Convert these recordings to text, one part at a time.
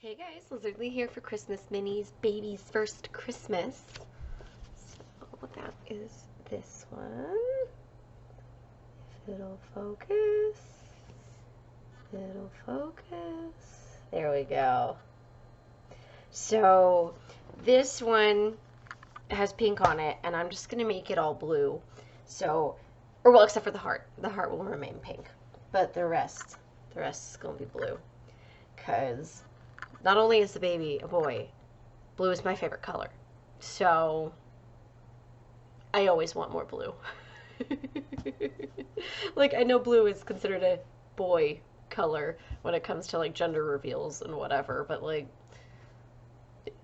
Hey guys, Lizardlea here for Christmas Minis, baby's first Christmas. So that is this one. If it'll focus, it'll focus. There we go. So this one has pink on it, and I'm just gonna make it all blue. So, or well, except for the heart. The heart will remain pink, but the rest is gonna be blue. Cause not only is the baby a boy, blue is my favorite color. So I always want more blue. Like, I know blue is considered a boy color when it comes to like gender reveals and whatever, but like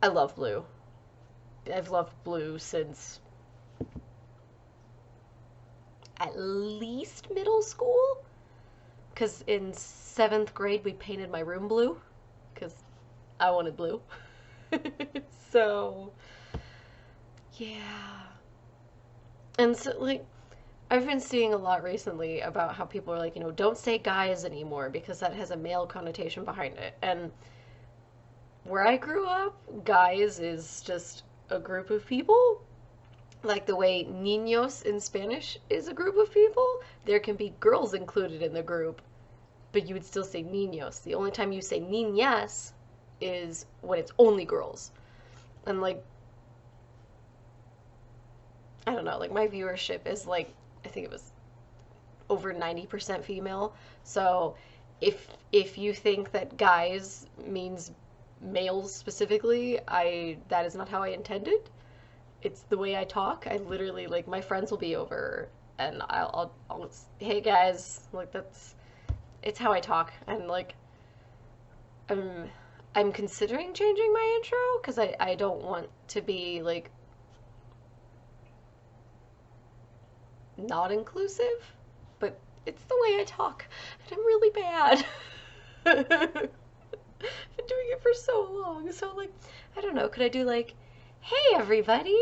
I love blue. I've loved blue since at least middle school. Because in 7th grade we painted my room blue. Because I wanted blue. So, yeah. And so, like, I've been seeing a lot recently about how people are like, don't say guys anymore because that has a male connotation behind it. And where I grew up, guys is just a group of people. Like the way niños in Spanish is a group of people, there can be girls included in the group, but you would still say niños. The only time you say niñas is when it's only girls. And like, I don't know, like my viewership is like, I think it was over 90% female. So if you think that guys means males specifically, that is not how I intended. It's the way I talk. I literally, like, my friends will be over and I'll hey guys, like it's how I talk. And like I'm considering changing my intro because I don't want to be like not inclusive, but it's the way I talk and I'm really bad. I've been doing it for so long. So like, I don't know, could I do like, hey everybody?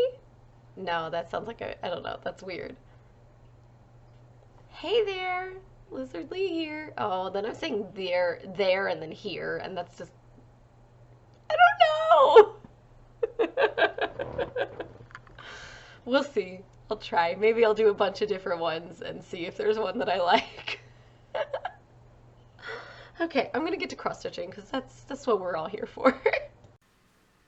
No, that sounds like I don't know, that's weird. Hey there, Lizardlea here. Oh, then I'm saying there, and then here, and that's just, I don't know. We'll see. I'll try. Maybe I'll do a bunch of different ones and see if there's one that I like. Okay, I'm gonna get to cross stitching because that's what we're all here for.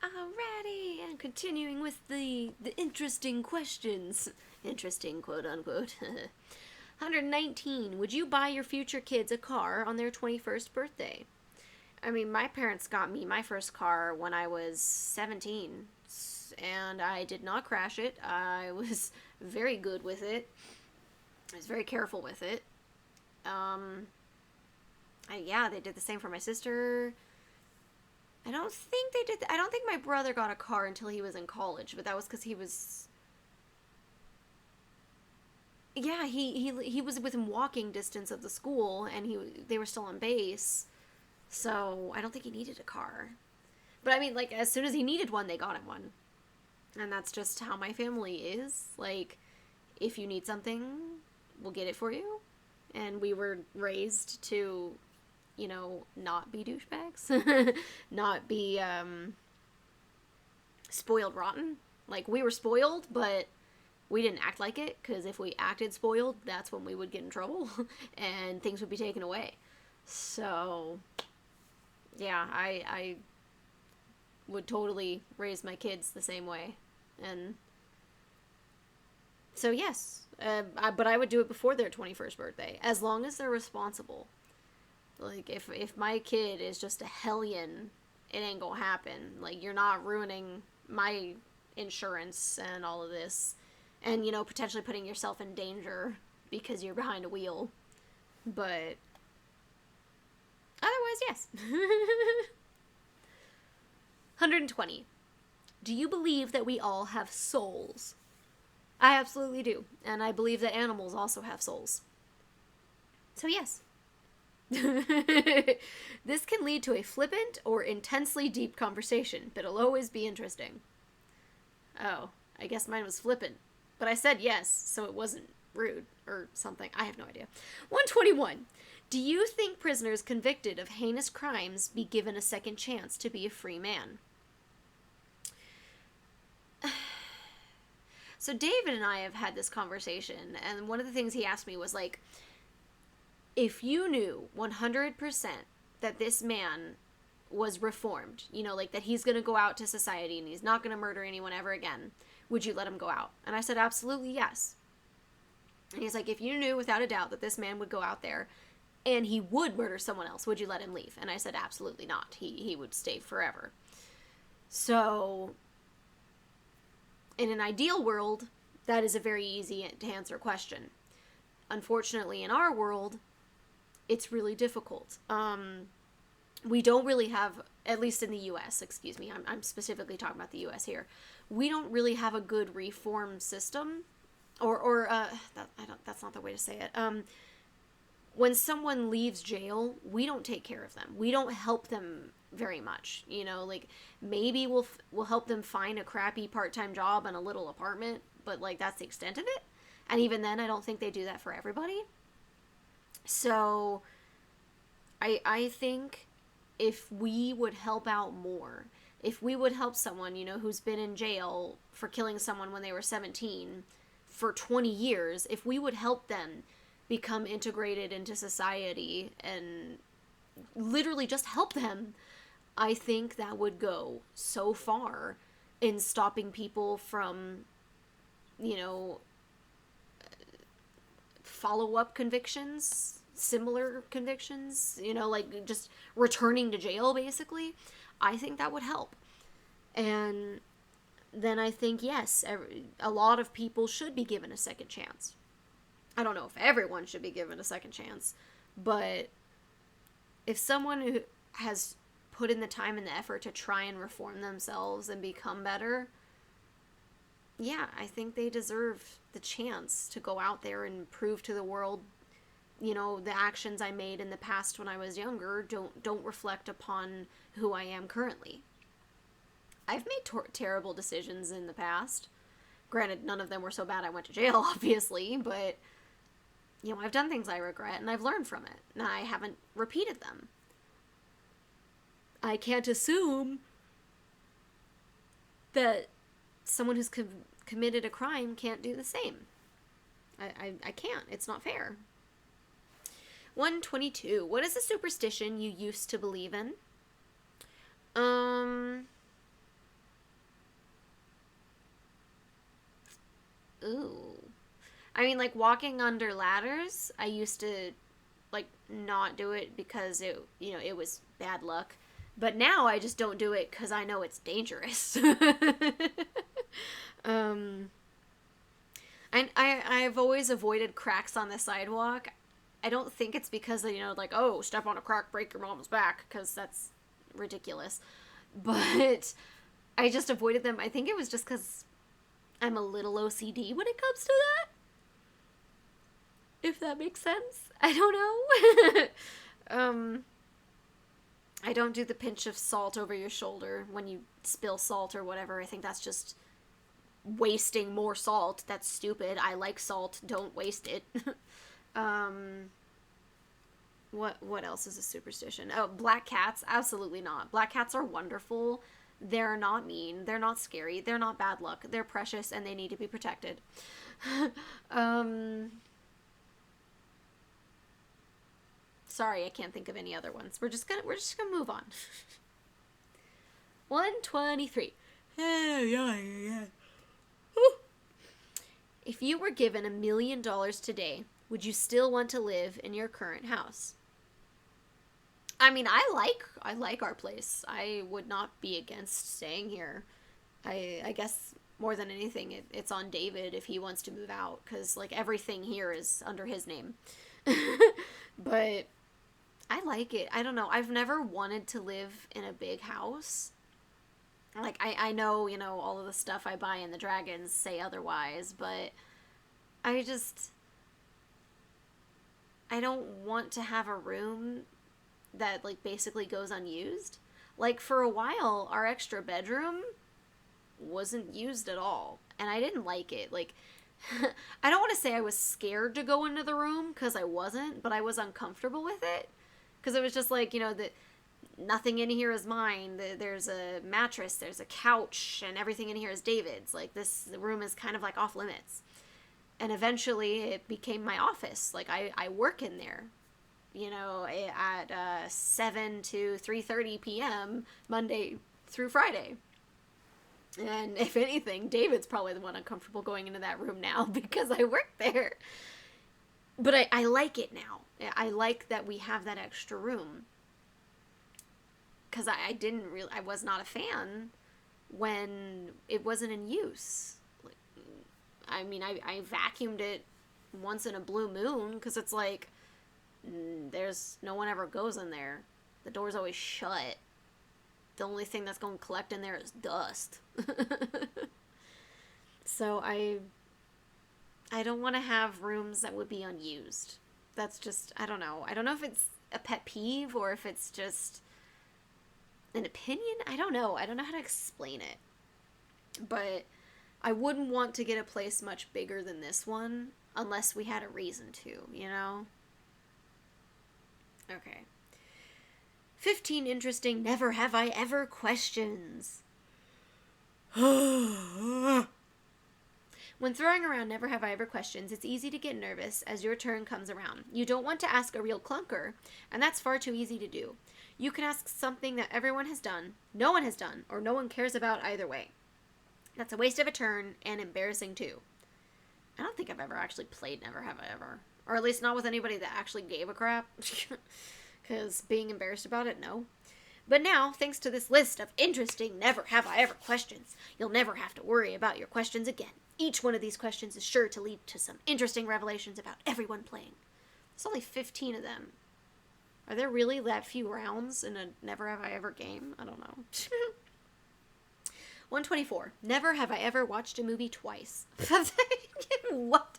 Alrighty, and continuing with the interesting questions. Interesting, quote unquote. 119. Would you buy your future kids a car on their 21st birthday? I mean, my parents got me my first car when I was 17, and I did not crash it. I was very good with it. I was very careful with it. Yeah, they did the same for my sister. I don't think they did. I don't think my brother got a car until he was in college, but that was because he was. Yeah, he was within walking distance of the school, and they were still on base, so I don't think he needed a car. But I mean, like, as soon as he needed one, they got him one, and that's just how my family is. Like, if you need something, we'll get it for you, and we were raised to, not be douchebags, not be spoiled rotten. Like, we were spoiled, but we didn't act like it, because if we acted spoiled, that's when we would get in trouble, and things would be taken away. So, yeah, I would totally raise my kids the same way. And so, yes, but I would do it before their 21st birthday, as long as they're responsible. Like, if my kid is just a hellion, it ain't gonna happen. Like, you're not ruining my insurance and all of this, and, potentially putting yourself in danger because you're behind a wheel. But otherwise, yes. 120. Do you believe that we all have souls? I absolutely do. And I believe that animals also have souls. So yes. This can lead to a flippant or intensely deep conversation, but it'll always be interesting. Oh, I guess mine was flippant. But I said yes, so it wasn't rude or something. I have no idea. 121. Do you think prisoners convicted of heinous crimes be given a second chance to be a free man? So David and I have had this conversation, and one of the things he asked me was like, if you knew 100% that this man was reformed, you know, like that he's going to go out to society and he's not going to murder anyone ever again, would you let him go out? And I said, absolutely yes. And he's like, if you knew without a doubt that this man would go out there and he would murder someone else, would you let him leave? And I said, absolutely not. He would stay forever. So, in an ideal world, that is a very easy to answer question. Unfortunately, in our world, it's really difficult. We don't really have, at least in the U.S., excuse me, I'm specifically talking about the U.S. here, we don't really have a good reform system, that's not the way to say it. When someone leaves jail, we don't take care of them. We don't help them very much, you know, like maybe we'll help them find a crappy part-time job and a little apartment, but like that's the extent of it. And even then, I don't think they do that for everybody. So I think if we would help out more, if we would help someone, you know, who's been in jail for killing someone when they were 17 for 20 years, if we would help them become integrated into society and literally just help them, I think that would go so far in stopping people from, you know, follow-up convictions, similar convictions, you know, like just returning to jail, basically. I think that would help. And then I think, yes, a lot of people should be given a second chance. I don't know if everyone should be given a second chance, but if someone who has put in the time and the effort to try and reform themselves and become better, yeah, I think they deserve the chance to go out there and prove to the world, you know, the actions I made in the past when I was younger don't reflect upon who I am currently. I've made terrible decisions in the past. Granted, none of them were so bad I went to jail, obviously, but, you know, I've done things I regret and I've learned from it, and I haven't repeated them. I can't assume that someone who's committed a crime can't do the same. I can't. It's not fair. 122. What is a superstition you used to believe in? Ooh. I mean, like, walking under ladders, I used to, like, not do it because it, you know, it was bad luck. But now I just don't do it because I know it's dangerous. I've always avoided cracks on the sidewalk. I don't think it's because, you know, like, oh, step on a crack, break your mom's back, because that's ridiculous. But I just avoided them. I think it was just because I'm a little OCD when it comes to that. If that makes sense. I don't know. I don't do the pinch of salt over your shoulder when you spill salt or whatever. I think that's just wasting more salt. That's stupid. I like salt. Don't waste it. What else is a superstition? Oh, black cats. Absolutely not. Black cats are wonderful. They're not mean. They're not scary. They're not bad luck. They're precious and they need to be protected. Sorry, I can't think of any other ones. We're just gonna move on. 123. Yeah. If you were given $1 million today, would you still want to live in your current house? I mean, I like our place. I would not be against staying here. I guess more than anything, it's on David if he wants to move out, because like everything here is under his name. But I like it. I don't know. I've never wanted to live in a big house. Like, I know, you know, all of the stuff I buy in the Dragons say otherwise, but I don't want to have a room that, like, basically goes unused. Like, for a while, our extra bedroom wasn't used at all, and I didn't like it. Like, I don't want to say I was scared to go into the room, because I wasn't, but I was uncomfortable with it. Because it was just like, nothing in here is mine. There's a mattress, there's a couch, and everything in here is David's. Like, this room is kind of like off limits. And eventually it became my office. Like, I work in there, at 7 to 3:30 p.m. Monday through Friday. And if anything, David's probably the one uncomfortable going into that room now because I work there. But I like it now. I like that we have that extra room. Because I was not a fan when it wasn't in use. I mean, I vacuumed it once in a blue moon because it's like, there's no one ever goes in there. The door's always shut. The only thing that's going to collect in there is dust. So I don't want to have rooms that would be unused. That's just, I don't know. I don't know if it's a pet peeve or if it's just an opinion. I don't know. I don't know how to explain it. But I wouldn't want to get a place much bigger than this one unless we had a reason to, Okay. 15 interesting never have I ever questions. When throwing around never have I ever questions, it's easy to get nervous as your turn comes around. You don't want to ask a real clunker, and that's far too easy to do. You can ask something that everyone has done, no one has done, or no one cares about either way. That's a waste of a turn, and embarrassing too. I don't think I've ever actually played Never Have I Ever. Or at least not with anybody that actually gave a crap. Because being embarrassed about it, no. But now, thanks to this list of interesting never have I ever questions, you'll never have to worry about your questions again. Each one of these questions is sure to lead to some interesting revelations about everyone playing. There's only 15 of them. Are there really that few rounds in a never have I ever game? I don't know. 124. Never have I ever watched a movie twice. What?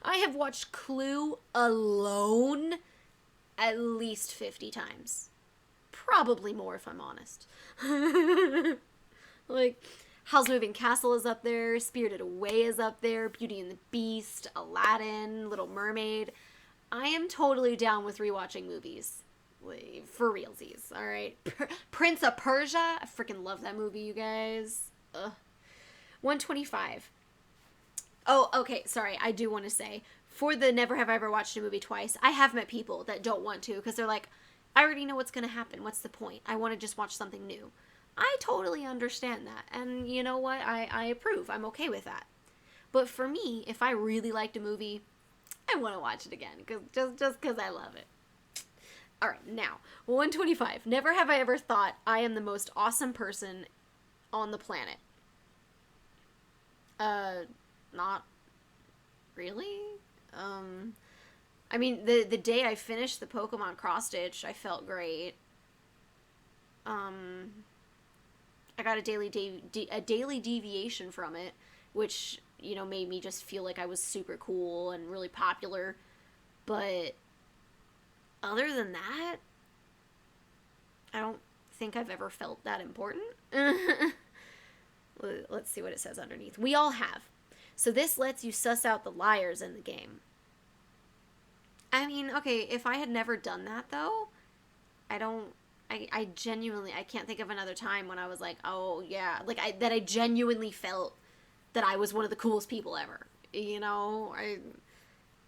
I have watched Clue alone at least 50 times. Probably more if I'm honest. Like, Howl's Moving Castle is up there, Spirited Away is up there, Beauty and the Beast, Aladdin, Little Mermaid. I am totally down with rewatching movies. For realsies, alright? Prince of Persia, I freaking love that movie, you guys. Ugh. 125. Oh, okay, sorry, I do want to say, for the never have I ever watched a movie twice, I have met people that don't want to, because they're like, I already know what's going to happen, what's the point? I want to just watch something new. I totally understand that, and you know what, I approve, I'm okay with that. But for me, if I really liked a movie, I want to watch it again, just because I love it. Alright, now, 125. Never have I ever thought I am the most awesome person on the planet. Not really. I mean, the day I finished the Pokemon Cross Stitch, I felt great. I got a daily deviation from it, which, made me just feel like I was super cool and really popular. But other than that, I don't think I've ever felt that important. Let's see what it says underneath. We all have. So this lets you suss out the liars in the game. I mean, okay, if I had never done that, though, I genuinely, I can't think of another time when I was like, oh, yeah, like, that I genuinely felt that I was one of the coolest people ever.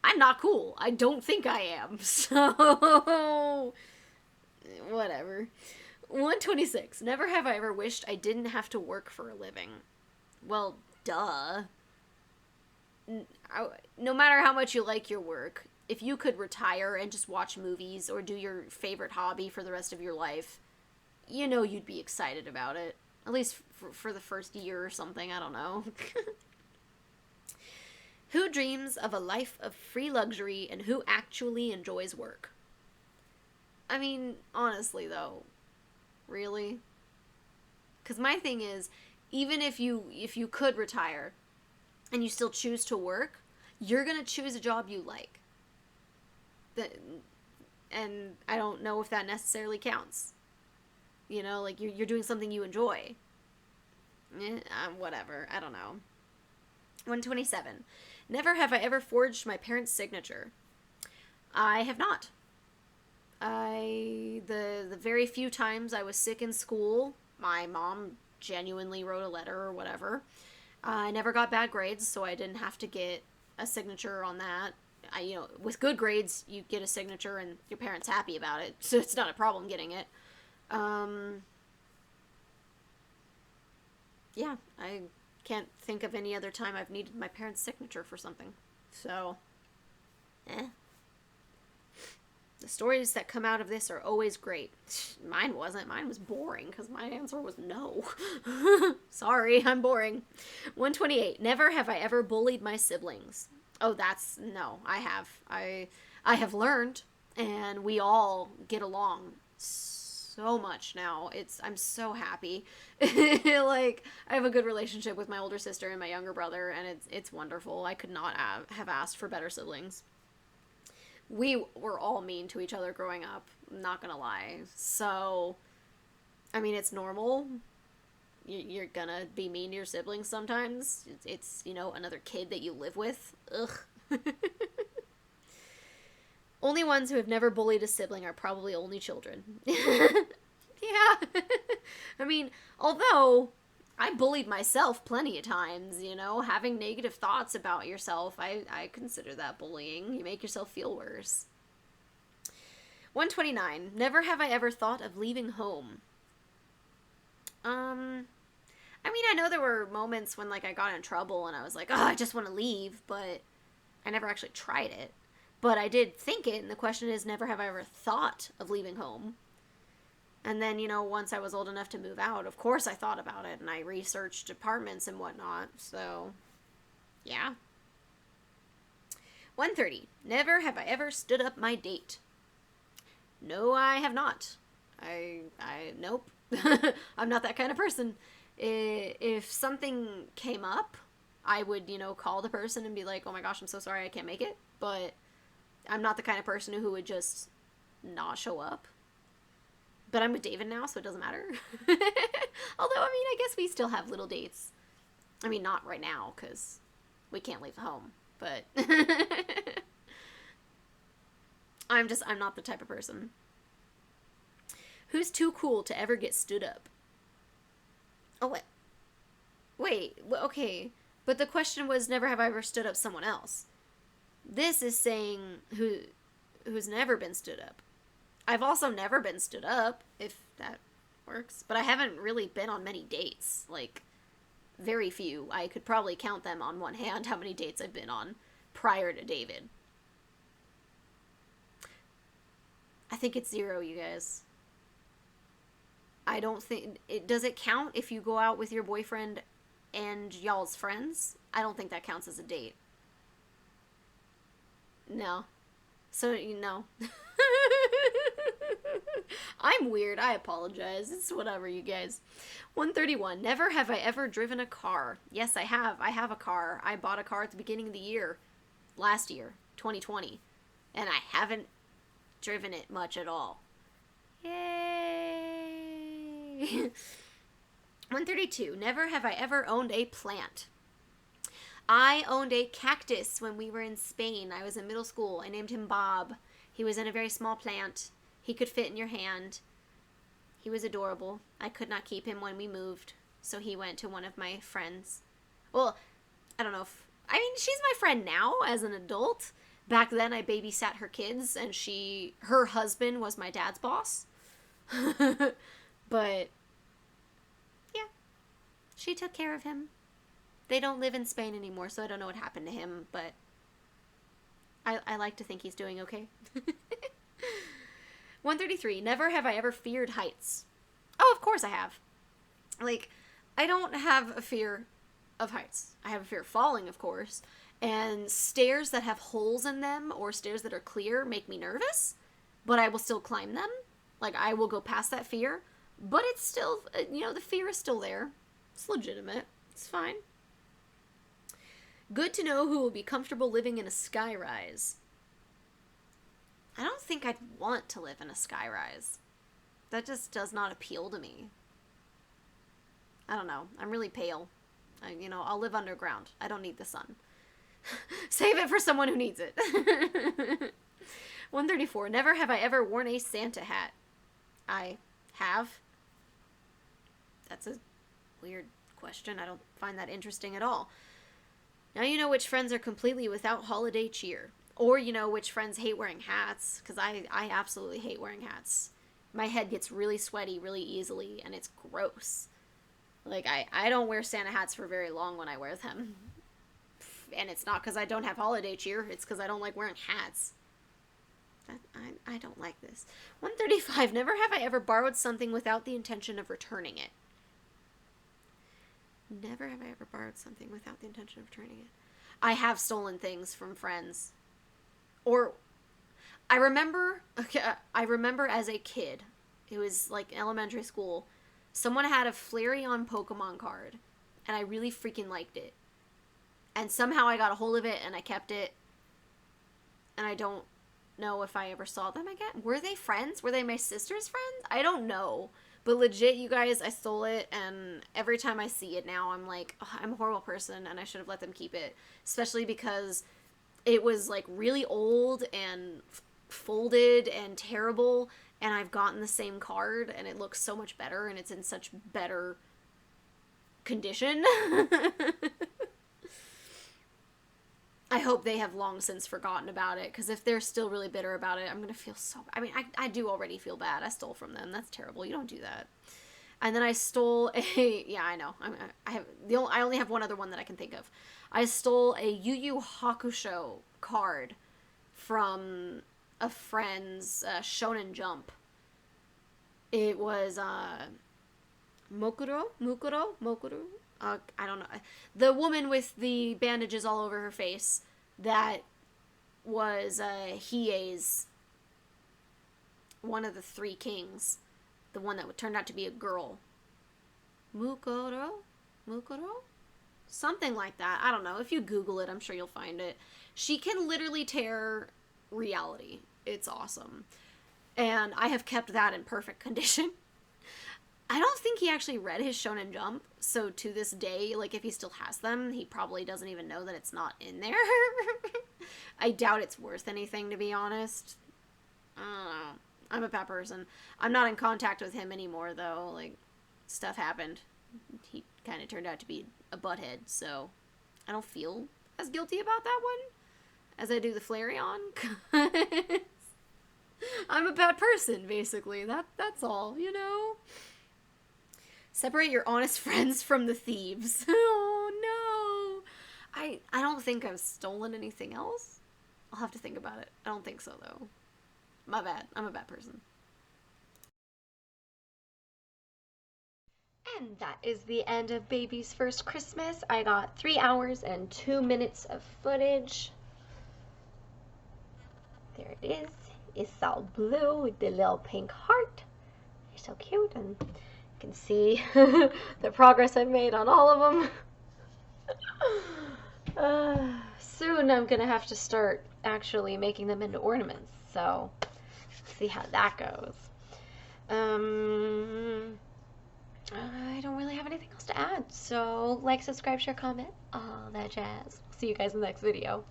I'm not cool. I don't think I am. So, whatever. 126. Never have I ever wished I didn't have to work for a living. Well, duh. No matter how much you like your work, if you could retire and just watch movies or do your favorite hobby for the rest of your life, you'd be excited about it. At least for the first year or something, I don't know. Who dreams of a life of free luxury and who actually enjoys work? I mean, honestly though, really? Because my thing is, even if you could retire and you still choose to work, you're going to choose a job you like. And I don't know if that necessarily counts. Like you're doing something you enjoy. Whatever, I don't know. 127. Never have I ever forged my parents' signature. I have not. The very few times I was sick in school, my mom genuinely wrote a letter or whatever. I never got bad grades, so I didn't have to get a signature on that. With good grades, you get a signature and your parents happy about it, so it's not a problem getting it. Yeah, I can't think of any other time I've needed my parents' signature for something. So, The stories that come out of this are always great. Mine wasn't. Mine was boring because my answer was no. Sorry, I'm boring. 128. Never have I ever bullied my siblings. Oh, no, I have. I have learned, and we all get along so much now. I'm so happy. Like, I have a good relationship with my older sister and my younger brother, and it's wonderful. I could not have asked for better siblings. We were all mean to each other growing up, not gonna lie. So, I mean, it's normal. You're gonna be mean to your siblings sometimes. It's another kid that you live with. Ugh. Only ones who have never bullied a sibling are probably only children. Yeah. I mean, although I bullied myself plenty of times, having negative thoughts about yourself, I consider that bullying. You make yourself feel worse. 129. Never have I ever thought of leaving home. I mean, I know there were moments when, like, I got in trouble and I was like, oh, I just want to leave, but I never actually tried it. But I did think it, and the question is, never have I ever thought of leaving home. And then, once I was old enough to move out, of course I thought about it, and I researched apartments and whatnot, so, yeah. 130. Never have I ever stood up my date. No, I have not. Nope. I'm not that kind of person. If something came up, I would, call the person and be like, oh my gosh, I'm so sorry, I can't make it. But I'm not the kind of person who would just not show up. But I'm with David now, so it doesn't matter. Although, I guess we still have little dates. I mean, not right now, because we can't leave home. But I'm not the type of person. Who's too cool to ever get stood up? Oh, wait, okay. But the question was, never have I ever stood up someone else. This is saying who's never been stood up. I've also never been stood up, if that works. But I haven't really been on many dates. Like, very few. I could probably count them on one hand how many dates I've been on prior to David. I think it's 0, you guys. I don't think... Does it count if you go out with your boyfriend and y'all's friends? I don't think that counts as a date. No. So, no. I'm weird. I apologize. It's whatever, you guys. 131. Never have I ever driven a car. Yes, I have. I have a car. I bought a car at the beginning of the year. Last year. 2020. And I haven't driven it much at all. Yay! 132. Never have I ever owned a plant. I owned a cactus when we were in Spain. I was in middle school. I named him Bob. He was in a very small plant. He could fit in your hand. He was adorable. I could not keep him when we moved, so he went to one of my friends. Well, I don't know if... I mean, she's my friend now as an adult. Back then, I babysat her kids, and her husband was my dad's boss. But, yeah. She took care of him. They don't live in Spain anymore, so I don't know what happened to him, but I like to think he's doing okay. 133. Never have I ever feared heights. Oh, of course I have. Like, I don't have a fear of heights. I have a fear of falling, of course. And stairs that have holes in them or stairs that are clear make me nervous, but I will still climb them. Like, I will go past that fear, but it's still, the fear is still there. It's legitimate. It's fine. Good to know who will be comfortable living in a skyrise. I don't think I'd want to live in a skyrise. That just does not appeal to me. I don't know. I'm really pale. I'll live underground. I don't need the sun. Save it for someone who needs it. 134. Never have I ever worn a Santa hat. I have. That's a weird question. I don't find that interesting at all. Now you know which friends are completely without holiday cheer. Or you know which friends hate wearing hats. Because I absolutely hate wearing hats. My head gets really sweaty really easily, and it's gross. Like, I don't wear Santa hats for very long when I wear them. And it's not because I don't have holiday cheer. It's because I don't like wearing hats. I don't like this. 135. Never have I ever borrowed something without the intention of returning it. Never have I ever borrowed something without the intention of returning it. I have stolen things from friends. Or, I remember as a kid, it was like elementary school, someone had a Flareon Pokemon card, and I really freaking liked it. And somehow I got a hold of it, and I kept it, and I don't know if I ever saw them again. Were they friends? Were they my sister's friends? I don't know. But legit, you guys, I stole it, and every time I see it now, I'm like, oh, I'm a horrible person, and I should have let them keep it. Especially because it was, like, really old and folded and terrible, and I've gotten the same card, and it looks so much better, and it's in such better condition. I hope they have long since forgotten about it, because if they're still really bitter about it, I'm going to feel so... I mean, I do already feel bad. I stole from them. That's terrible. You don't do that. And then I stole a... Yeah, I know. I only have one other one that I can think of. I stole a Yu Yu Hakusho card from a friend's Shonen Jump. It was Mokuro? I don't know. The woman with the bandages all over her face that was Hiei's, one of the three kings. The one that turned out to be a girl. Mukuro? Something like that. I don't know. If you Google it, I'm sure you'll find it. She can literally tear reality. It's awesome. And I have kept that in perfect condition. I don't think he actually read his Shonen Jump, so to this day, like, if he still has them, he probably doesn't even know that it's not in there. I doubt it's worth anything, to be honest. I don't know. I'm a bad person. I'm not in contact with him anymore, though. Like, stuff happened. He kind of turned out to be a butthead, so I don't feel as guilty about that one as I do the Flareon. I'm a bad person, basically. That's all, you know? Separate your honest friends from the thieves. Oh, no. I don't think I've stolen anything else. I'll have to think about it. I don't think so, though. My bad. I'm a bad person. And that is the end of Baby's First Christmas. I got 3 hours and 2 minutes of footage. There it is. It's all blue with the little pink heart. They're so cute, and you can see the progress I've made on all of them. Soon I'm gonna have to start actually making them into ornaments, so see how that goes. I don't really have anything else to add, so like, subscribe, share, comment, all that jazz. See you guys in the next video.